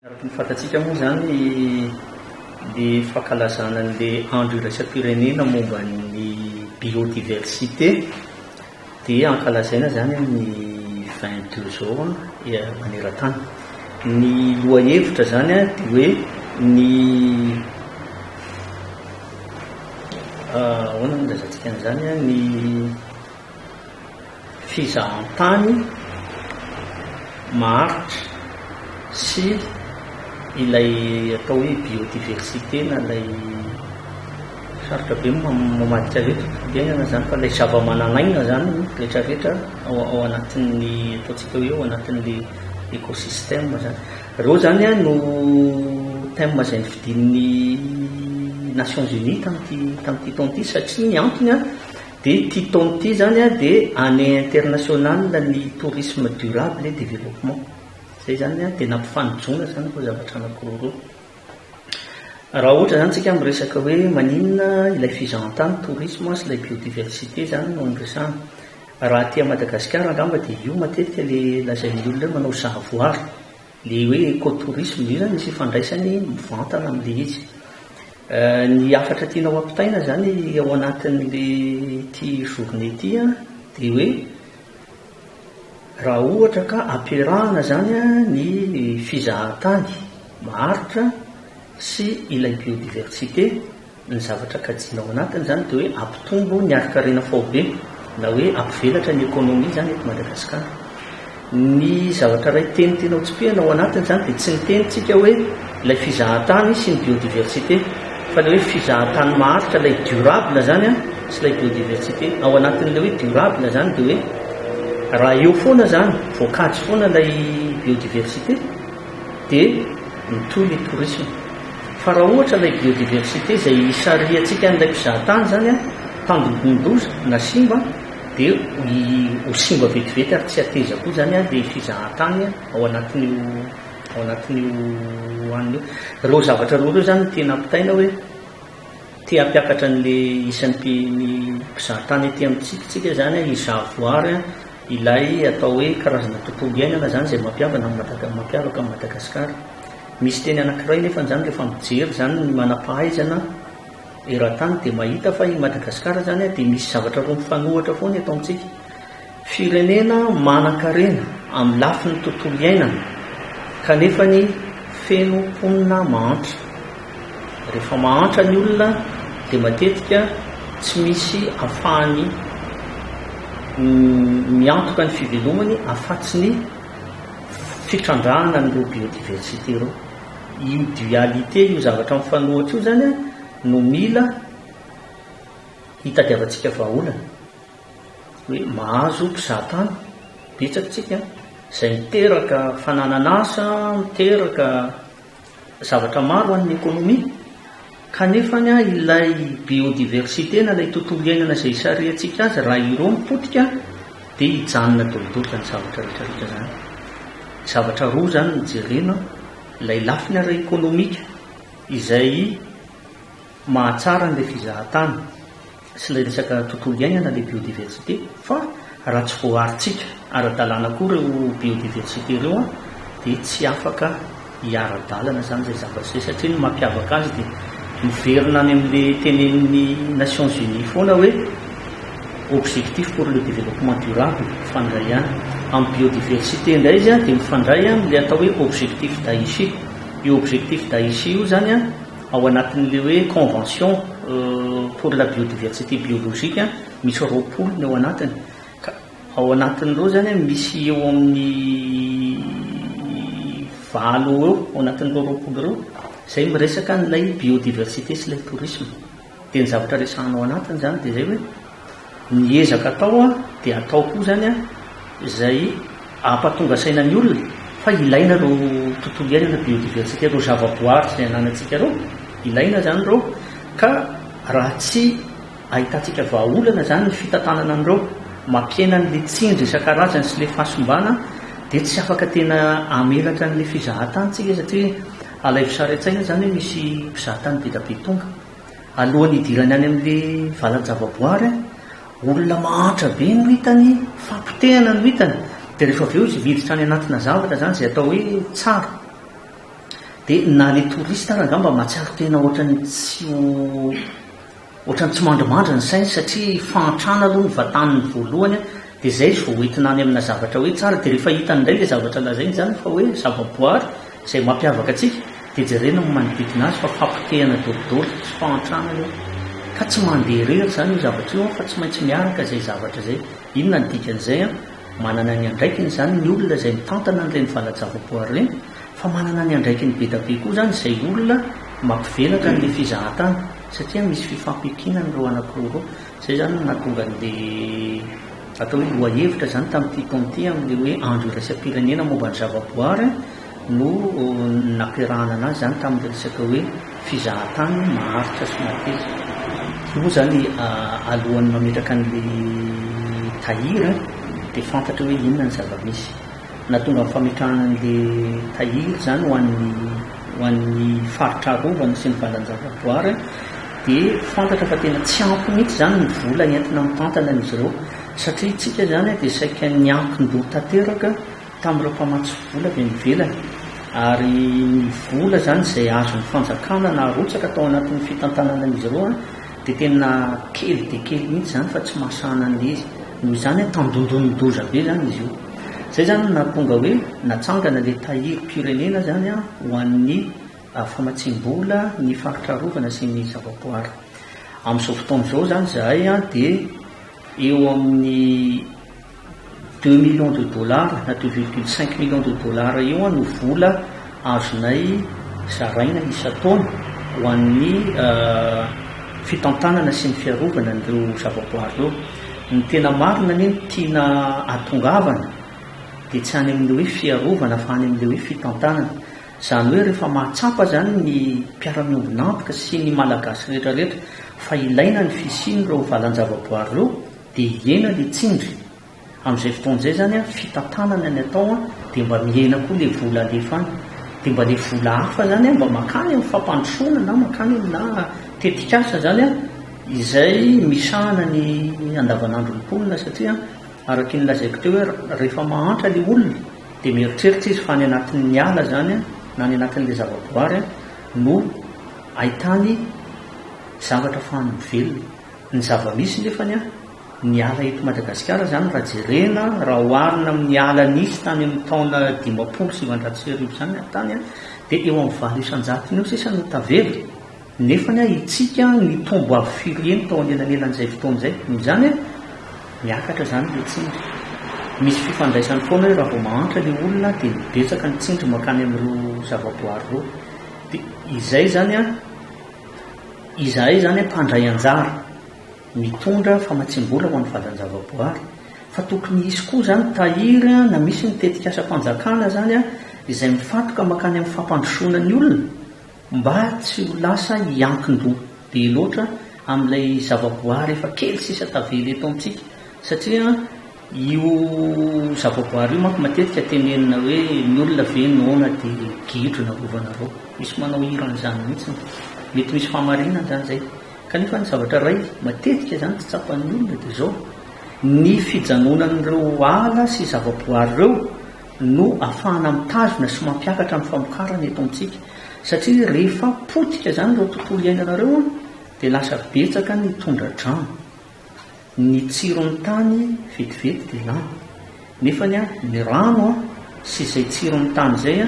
Araky ny fantatsika moa zany ny fankalazana an'ilay andro iraisam-pirenena momba ny biodiversité dia ankalazaina zany ny 22 zao maneran-tany. Ny lohahevitra zany dia hoe ny ahoana no lazatsika an'izany ny fizahan-tany maharitra sy ilay atao hoe biodiversité na ilay sarotra be mamadika rehetra iainana zany fa ilay zava-manan'aina zany rehetrarehetra ao anatin'ny ataontsika hoe ao anatin'le écosystème zany. Reo zany no thème izay nividin'ny Nations Unies tamin'ity taona ity satria ny antony dia ity taona ity zany dia année internationale ny tourisme durable et développement. Zay zany dia nampifanijona zany koa zavatra anankiroa. Raha ohatra zany tsika miresaka hoe maninona ilay fizahan-tany tourisme sy ilay biodiversité zany no niresahana. Raha aty Madagasikara angamba dia io matetika le lazain'ny olona manao savoir le hoe écotourisme io zany misy fandraisany mivantana amin'le izy. Ny afatra tianao ampitaina zany ao anatin'le ity journée ity dia hoe raha ohatra ka ampiarahana zany ny fizahan-tany maharitra sy ilay biodiversité, ny zavatra kajianao anatiny zany dia hoe ampitombo ny ari-karena faobe na hoe ampivelatra ny économie zany eto Madagasikara. Ny zavatra ray tenitenao tsipihana ao anatiny zany dia tsy nitenitsika hoe ilay fizahan-tany sy ny biodiversité fa ilay hoe fizahan-tany maharitra ilay durable zany sy ilay biodiversité. Ao anatin'ilay hoe durable zany dia hoe raha eo foana zany voankazo foana ilay biodiversité dia mitohy ny tourisme. Fa raha ohatra ilay biodiversité izay sariantsika n'ilay mpizahan-tany zany tandrondondoza na simba dia ho simba vetivety ary tsy ateza koa zany dia fizahan-tany ao anatin'io anio. Reo zavatra roa reo zany tena ampitaina hoe tia ampiakatra n'le isan'ny mpizahan-tany ety amintsika zany izavoir ilay atao hoe karazana tontolo iainana zany izay mampiavaka amin'ny Madagasikara. Misy teny anankiray nefa zany rehefa mijery zany ny manam-pahaizana eran-tany dia mahita fa i Madagasikara zany dia misy zavatra roa mifanohitra foana eto amintsika. Firenena manan-karena amin'ny lafin'ny tontolo iainana kanefa ny feno mponina mahantra. Rehefa mahantra ny olona dia matetika tsy misy ahafahany miantoka ny fivelomany afatsy ny fitrandrahana n'ireo biodiversité reo. Io dualité io zavatra mifanohitra io zany no mila hitadiavantsika vahaolana hoe mahazo mpizahan-tany betsaka tsika izay miteraka fananan'asa, miteraka zavatra maro amin'ny économie kanefa ilay biodiversité na ilay tontolo iainana izay sariantsika azy raha ireo mipotika dia hijanona dolodoloka ny zavatra rehetrarehetra zany. Zavatra roa zany nijerena ilay lafiny ara-économika izay mahatsara n'ilay fizahan-tany sy ilay resaka tontolo iainana ilay biodiversité, fa raha tsy voaharintsika ara-dalàna koa ireo biodiversité ireo dia tsy afaka hiara-dalana zany izay zavatra izay satria ny mampiavaka azy dia miverina any amin'ilay tenen'ny Nations Unies foana hoe objectif pour le développement durable mifandray ihany. Amin'ny biodiversité indray izy dia mifandray amin'ilay atao hoe objectif d'Aichi. Io objectif d'Aichi io zany ao anatin'ilay hoe convention pour la biodiversité biologique misy roapolo ny ao anatiny. Ao anatin'ireo zany misy eo amin'ny valo eo ao anatin'ireo roapolo ireo izay miresaka n'ilay biodiversité sy ilay tourisme. Dia ny zavatra resahanao anatiny zany dia izay hoe niezaka atao dia atao koa zany izay ampatonga saina ny olona fa ilaina reo tontolo iainana biodiversité, reo zavaboary izay ananantsika reo ilaina zany reo, ka raha tsy ahitantsika vahaolana zany ny fitantanana an'ireo mampiaina n'le tsindry isan-karazany sy le fahasombana dia tsy afaka tena amelatra n'le fizahan-tany tsika satria alaivo sary an-tsaina zany hoe misy mpizahan-tany be da be tonga alohan'ny hidirany any amin'le valan-javaboary olona mahantra be no hitany, fampitehana no hitany dia rehefa avy eo izy miditra any anatina zavatra zany izay atao hoe tsara dia na le torista raha angamba mahatsiaro tena ohatrany tsy mandrimandra ny sainy satria fahantrana aloha ny vataniny voalohany dia izay izy vao hoentina any amina zavatra hoe tsara dia rehefa hitany indray le zavatra lazainy zany fa hoe zavaboary izay mampiavaka atsika dia jerena no manodidina azy fa fampitehana dolidoly sy fahantrana io ka tsy mandeha rery zany io zavatra io fa tsy maintsy miaraka izay zavatra izay inona ny dikan'izay manana ny andraikiny zany ny olona izay mitantana n'ireny valan-javaboary ireny fa manana ny andraikiny be da be koa zany izay olona mampivelatra n'le fizahatany satria misy fifampikinana reo anankiroa reo izay zany nahatonga n'le atao hoe loahevitra zany tamin'ity taon'ity amin'le hoe andro iraisam-pirenena momba ny zavaboary no nampiarahana anazy zany tamin'le resaka hoe fizahatany maharitra sy mateza io zany alohan'ny mametraka an'le tahiry dia fantatra hoe inona ny zava-misy natonga ny fametrahana an'le tahiry zany ho an'ny faritra arovana sy ny valan-javaboary dia fantatra fa tena tsy ampy mihitsy zany ny vola entina mitantana an'izy ireo satria itsika zany dia saika niankin-doha tanteraka tamin'ireo mpamatsy vola be mivelany ary ny vola zany izay azon'ny fanjakana na arotsaka tao anatin'ny fitantanana an'izy ireo dia tena kely dia kely mihitsy zany fa tsy mahasana an'le izy noho izany tandondon'ny doza be zany izy io izay zany natonga hoe natsangana le tahiry-pirenena zany ho an'ny famatsim-bola ny faritra rovana sy ny zavaboary amin'izao fotoan'izao zany zahay dia eo amin'ny 2 millions de dollars na 2,5 millions de dollars eo no vola azonay zaraina isa-taona ho an'ny fitantanana sy ny fiarovana n'ireo zavaboary reo ny tena marina ny tiana atongavana dia tsy any amin'le hoe fiarovana fa any amin'le hoe fitantanana izany hoe rehefa mahatsapa zany ny mpiara-miombonantoka sy ny malagasy rehetrarehetra fa ilaina ny fisiny reo valan-javaboary reo dia hiena le tsindry amin'izay fotoan'izay zany fitantanana ny atao dia mba mihena koa le vola alefany dia mba le vola hafa zany mba makany amin'ny fampandrosoana na makany na tetikasa zany izay misahana ny andavanandro mponina satria araka ny lazaiko teo hoe rehefa mahantra le olona dia mieritreritra izy fa ny anatin'ny ala zany na ny anatin'le zavaboary no ahitany zavatra fahany mivelona ny zava-misy nefany ny ala eto Madagasikara zany raha jerena raha oharina amin'ny ala nisy tany amin'ny taona 590 zany tany dia eo amin'ny 900 io sisa no tavela nefany itsika ny tombo avy fireny tao anelanelan'izay fotoan'izay zany miakatra zany le tsindry misy fifandraisany foana hoe raha vao mahantra le olona dia mibetsaka ny tsindry makany amin'ireo zavaboary reo dia izay zany mpandray anjara mitondra famatsim-bola ho an'ny valan-javaboary fa tokony isy koa zany tahiry na misy ny tetikasa-panjakana zany izay mifatoka makany amin'ny fampandrosoana ny olona mba tsy ho lasa hiankin-doha be loatra amin'ilay zavaboary efa kely sisa tavela eto amintsika satria io zavaboary io manko matetika tenenina hoe ny olona ve noana dia gidro na ovanareo misy manao iran'izany mihitsy mety misy fahamarinana zany zay kanefa ny zavatra ray matetika zany tsy tsapan'ny olona dia zao ny fijanonan'ireo ala sy zavaboary ireo no ahafahana mitazona sy mampiakatra amin'ny famokarana eto amintsika satria rehefa potika zany ireo tontolo iainanareo dia lasa betsaka ny tondra-drano ny tsiron'ny tany vetivety dia lany nefany ny rano sy izay tsiron'ny tany izay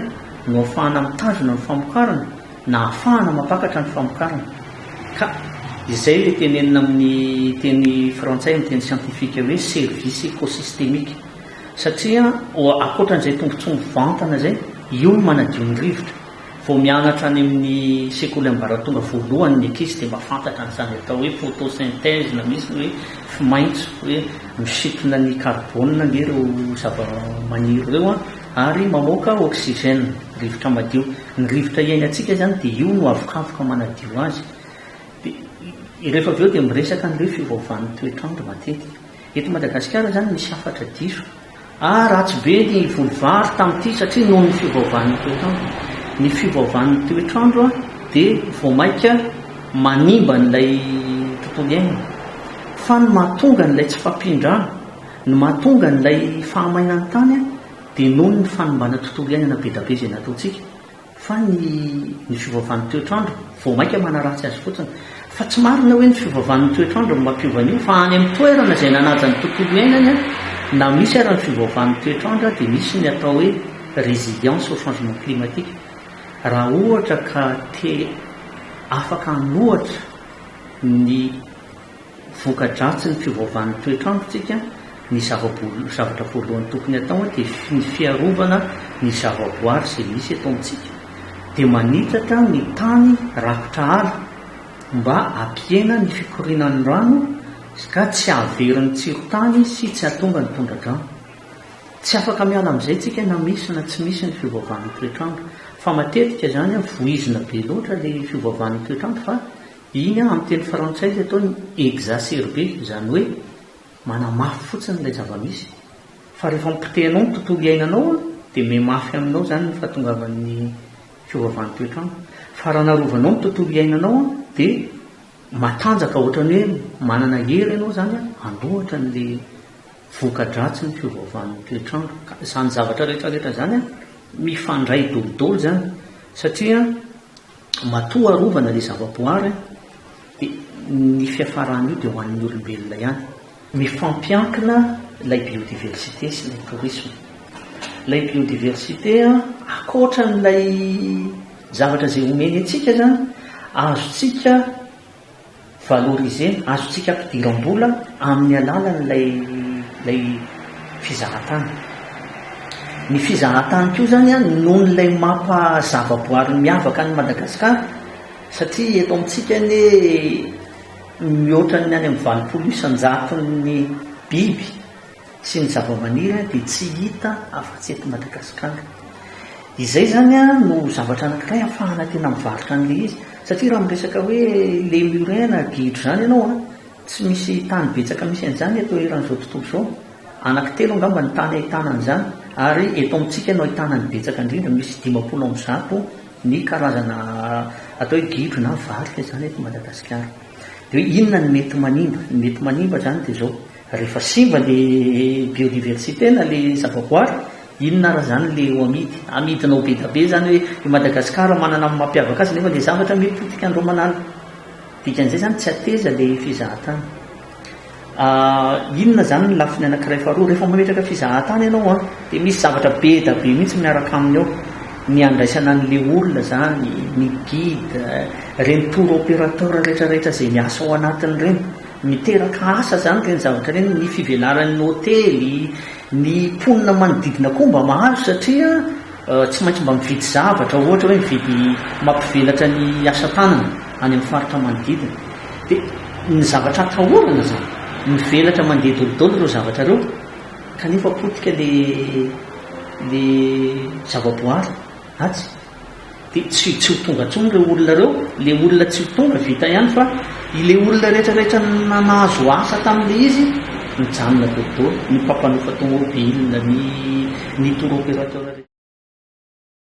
no ahafahana mitazona ny famokarana na ahafahana mampakatra ny famokarana ka izay le tenenina amin'ny teny frantsay amin'ny teny sientifika hoe service écosystémique satria akoatran'izay tombotsombo vantana zay io no manadio ny rivotra vao mianatra any amin'ny sekoly ambaratonga voalohany ny ankizy dia mahafantatra n'izany atao hoe photosynthèse na misy hoe fimaintso hoe misitona ny carbone ngereo zava-maniry ireo ary mamoaka oxygène rivotra madio ny rivotra iainantsika zany dia io no avokafoka manadio azy dia rehefa avy eo dia miresaka n'ireo fivaovan'ny toetrandro matetika eto Madagasikara zany misy afatra diso ratsy be ny volovary tamin'ity satria noho ny fivaovan'ny toetrandro ny fivaovan'ny toetrandro dia vao maika manimba n'ilay tontolo iainana fa ny mahatonga n'ilay tsy fampindrana ny mahatonga n'ilay fahamainan'ny tany dia noho ny fanombana tontolo iainana be da be izay nataontsika fa ny fivavahan'ny toetrandro vao mainka manaratsy azy fotsiny fa tsy marina hoe ny fivavahan'ny toetrandro no mampiovan'io fa any amin'ny toerana izay nanaja ny tontolo iainany na misy arany fivavahan'ny toetrandro dia misy ny atao hoe résilience au changement climatique. Raha ohatra ka afaka hanohatra ny voka-dratsy ny fivavahan'ny toetrandro tsika, ny zavatra voalohany tokony atao dia ny fiarovana ny zavaboary izay misy eto amintsika, dia manitatra ny tany rakotra ala mba hampiena ny fikorinan'ny rano ka tsy hahaverin'ny tsiron-tany sy tsy hahatonga ny tondradrano. Tsy afaka miala amin'izay tsika na misy na tsy misy ny fivavahan'ny toetrandro, fa matetika zany voizina be loatra ilay fivavahan'ny toetrandro, fa iny amin'ny teny frantsay dia atao ny exacerbé, izany hoe manamafy fotsiny ilay zava-misy. Fa rehefa mipitenao ny tontolo iainanao dia mihamafy aminao zany ny fahatongavan'ny fivavahan'ny toetrandro. Fa raha narovanao ny tontolo iainanao dia matanjaka ohatran'ny hoe manana hery ianao zany hanohatra n'ilay voka-dratsy ny fivavahan'ny toetrandro. Izany zavatra rehetrarehetra zany mifandray dolidolo zany, satria matoa arovana ilay zavaboary dia ny fiafaran'io dia ho an'ny olombelona ihany. Mifampiankina ilay biodiversité sy ilay tourisme. Ilay biodiversité akoatra n'ilay zavatra izay omeny antsika zany, azotsika valoriser, azotsika ampidiram-bola amin'ny alalan'ilay fizahan-tany. Ny fizahan-tany koa zany noho n'ilay mampazavaboary miavaka ny Madagasikara, satria eto amintsika mihoatra ny any amin'ny 80% biby sy ny zava-maniry dia tsy hita afa-tsy eto Madagasikara. Izay zany no zavatra anankiray ahafahana tena mivarotra an'ilay izy, satria raha miresaka hoe le murena gidro zany ianao tsy misy tany betsaka misy an'izany eto eran'izao tontolo izao. Anankitelo angamba ny tany ahitana an'izany, ary eto amintsika no ahitana ny betsaka indrindra, misy 50% ny karazana atao hoe gidro na varika zany eto Madagasikara. Dia inona ny mety manimba? Ny mety manimba zany dia zao, rehefa simba le biodiversité na le zavaboary, inona raha zany le ho amidinao be da be zany hoe i Madagasikara manana mampiavaka azy nefa le zavatra mipotika andreo manala. Dikan'izay zany tsy ateza le fizahan-tany. Inona zany ny lafiny anankiray faharoa? Rehefa mametraka fizahan-tany ianao dia misy zavatra be da be mihitsy miaraka aminy ao, ny andraisana an'le olona zany, ny guide, reny tour opérateur rehetrarehetra izay miasa ao anatin'ireny, miteraka asa zany reny zavatra reny, ny fivelaran'ny hôtely, ny mponina manodidina koa mba mahazo, satria tsy maintsy mba mividy zavatra, ohatra hoe mividy mampivelatra ny asa tanana any amin'ny faritra manodidina, dia ny zavatra atahorana zany mivelatra mandeha dolidolo ireo zavatra ireo, kanefa potika le zavaboary atsy. Dia tsy ho tonga ntsony ireo olona ireo, le olona tsy ho tonga vita ihany, fa ile olona rehetrarehetra nahazo asa tamin'ilay izy mijanona dolidolo, ny mpampanofa tomobile, ny tour opérateur.